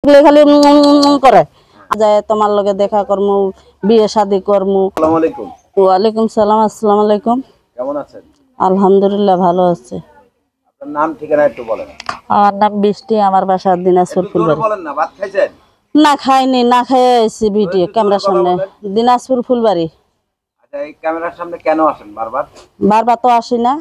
খালি করে যায় তোমার লগে দেখা করমু বিয়ে শাদী করমু। আসসালামু আলাইকুম। ওয়ালাইকুম সালাম। আসসালামু আলাইকুম। কেমন আছেন? আলহামদুলিল্লাহ ভালো আছে। আপনার নাম ঠিকানা একটু বলেন। আমার নাম বৃষ্টি, আমার বাসা দিনাজপুর একটু জোরে ফুলবাড়ি। বলেন না, ভাত খাইছেন? না খাইনি, না খেয়ে এসেছি ভিডিও ক্যামেরার সামনে। দিনাজপুর ফুলবাড়ি। আচ্ছা, এই ক্যামেরার সামনে কেন আসেন বারবার? বারবার তো আসি না,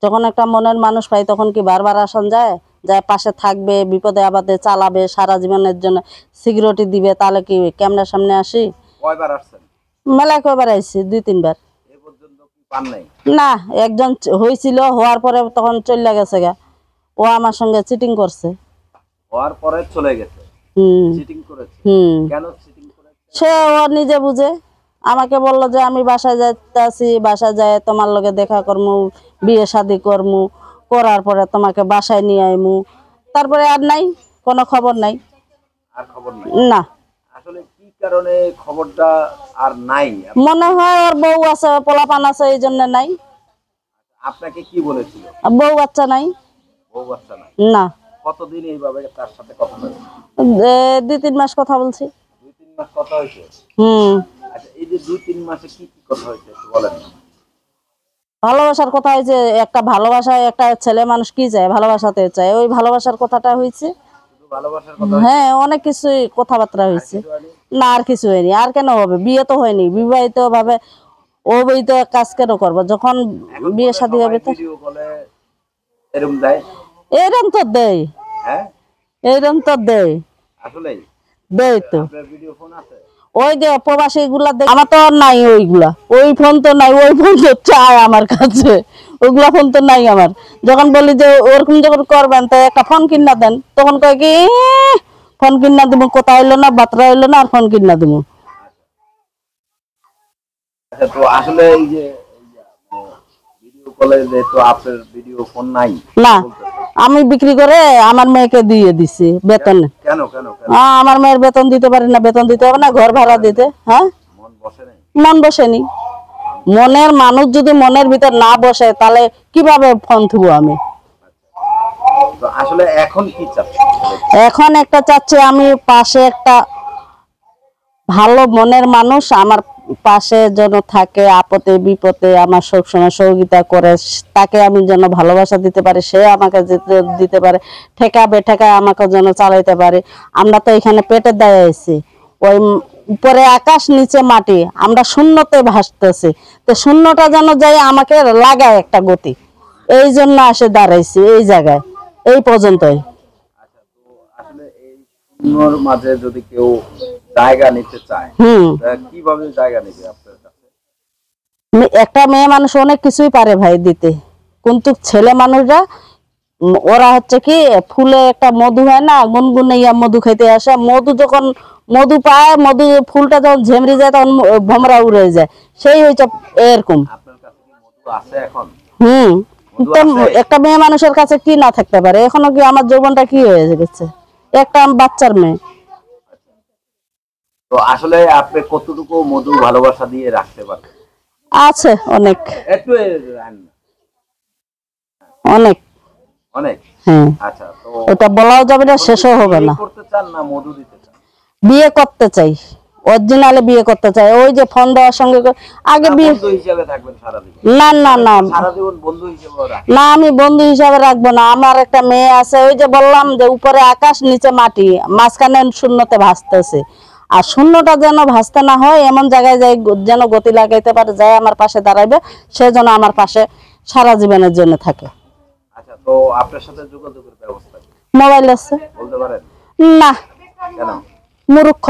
যখন একটা মনের মানুষ পাই তখন কি বারবার আসান যায়? যায় পাশে থাকবে, বিপদে আপদে চালাবে, সারা জীবনের জন্য সিকিউরিটি দিবে, তাহলে কি ক্যামেরার সামনে আসি? কয়বার আসছেন? মেলায় কয়বার আইছি, 2-3 বার। এই পর্যন্ত কি পান নাই? না, একজন হয়েছিল, হওয়ার পরে তখন চলে গেছে গা। ও আমার সঙ্গে চিটিং করছে। হওয়ার পরে চলে গেছে। হুম চিটিং করেছে? হুম কেন চিটিং করেছে? সে ও নিজে বুঝে। আমাকে বললো যে আমি বাসায় যাইতেছি, বাসায় যায় তোমার লগে দেখা করমু, বিয়ে শাদী করমু, করার পরে তোমাকে বাসায় নিয়ে আইমু। তারপরে আর নাই, কোনো খবর নাই। আর খবর নাই? না, আসলে কি কারণে খবরটা আর নাই? মনে হয় ওর বউ আছে, পোলাপান আছে, এই জন্য নাই। আপনাকে কি বলেছিল? বউ বাচ্চা নাই। বউ বাচ্চা নাই? না। কতদিন এইভাবে তার সাথে কথা বলেছে? 2-3 মাস কথা বলছি। 2-3 মাস কথা হয়েছে? হুম আচ্ছা, এই যে 2-3 মাসে কি কি কথা হয়েছে একটু বলেন না। ভালোবাসার কথা হয়েছে। একটা ভালোবাসায় একটা ছেলে মানুষ কি চায়? ভালোবাসাতে চায়, ওই ভালোবাসার কথাটা হয়েছে। শুধু ভালোবাসার কথা? হ্যাঁ, অনেক কিছুই কথাবার্তা হয়েছে। না, আর কিছু হয়নি। আর কেন হবে? বিয়ে তো হয়নি, বিবাহিত ভাবে অবৈধ কাজ কেন করবো? যখন বিয়ে শাদী হবে তো ভিডিও কলে এরকম দেয়? এরম তো দেয়। হ্যাঁ, এরম তো দেয়। আসলেই দেয় তো। আপনার ভিডিও ফোন আছে? ওই যে প্রবাসী গুলা আমার তো আর নাই ওইগুলা। ওই ফোন তো নাই, ওই ফোন তো চাই আমার কাছে। ওইগুলা ফোন তো নাই আমার। যখন বলি যে ওরকম যখন করবেন তো একটা ফোন কিনা দেন, তখন কয় কি ফোন কিনা দেবো, কোথায় এলো না, বাতরা এলো না, আর ফোন কিনা দেবো। আচ্ছা, তো আসলে এই যে ভিডিও কলে যে তো আপনার ভিডিও ফোন নাই না, আমি বিক্রি করে আমার মেয়েকে দিয়ে দিছি বেতন। কেন কেন কেন? আমার মেয়ের বেতন দিতে পারি না, বেতন দিতে হবে না, ঘর ভাড়া দিতে। হ্যাঁ, মন বসে নাই? মন বসেনি। মনের মানুষ যদি মনের ভিতর না বসে, তাহলে কিভাবে ফোন থুবো আমি? তো আসলে এখন কি চাচ্ছেন? এখন একটা চাচ্ছি আমি পাশে একটা ভালো মনের মানুষ আমার পাশে যেন থাকে, আপদে বিপদে আমার সবসময় সহযোগিতা করে, তাকে আমি যেন ভালোবাসা দিতে পারি, সে আমাকে দিতে পারে, ঠেকাবে ঠেকায় আমাকে যেন চালাইতে পারে। আমরা তো এখানে পেটের দায়ে আছি, ওই উপরে আকাশ নিচে মাটি, আমরা শূন্যতে ভাসতেছি। তো শূন্যটা যেন যাই আমাকে লাগায় একটা গতি, এই জন্য আসে দাঁড়াইছি এই জায়গায়, এই পর্যন্তই। আচ্ছা, তো আসলে এই শূন্যর মাঝে যদি কেউ জায়গা নিতে চায়, কিভাবে জায়গা নেবে আপনার কাছে? একটা মেয়ে মানুষ অনেক কিছুই পারে ভাই দিতে, কিন্তু ছেলে মানুষরা ওরা হচ্ছে কি ফুলে একটা মধু হয় না, গুনগুনে ইয়া মধু খাইতে আসে, মধু যখন মধু পায়, মধু ফুলটা যখন ঝেমরি যায় তখন ভমরা উড়ে যায়, সেই হচ্ছে এরকম। আপনার কাছে কি মধু আছে এখন? একটা মেয়ে মানুষের কাছে কি না থাকতে পারে? এখনো কি আমার যৌবনটা কি হয়ে গেছে? একটা বাচ্চার মেয়ে। তো আসলে আপনি কতটুকু মধু ভালোবাসা দিয়ে রাখতে পারেন? আছে অনেক, একটু অনেক অনেক। হ্যাঁ, আচ্ছা, তো ওটা বলাও যাবে না, শেষও হবে না। করতে চান না মধু দিতে চান? বিয়ে করতে চাই, অরিজিনালে বিয়ে করতে চাই। ওই যে ফোন দেওয়ার সঙ্গে আগে বিয়ে। বন্ধু হিসেবে থাকবেন সারা জীবন? না না না, সারা জীবন বন্ধু হিসেবে না, আমি বন্ধু হিসাবে রাখবো না। আমার একটা মেয়ে আছে, ওই যে বললাম যে উপরে আকাশ নিচে মাটি, মাঝখানে শূন্যতে ভাসতেছে। আর শূন্যটা যেন ভাসতে না হয় এমন জায়গায় যাই যেন গতি লাগাইতে পারে, যায় আমার পাশে দাঁড়াইবে, সে যেন আমার পাশে সারা জীবনের জন্য থাকে। আচ্ছা, তো আপনার সাথে যোগাযোগের ব্যবস্থা? মোবাইল আছে? বলতে পারেন না, কেন? মূর্খ।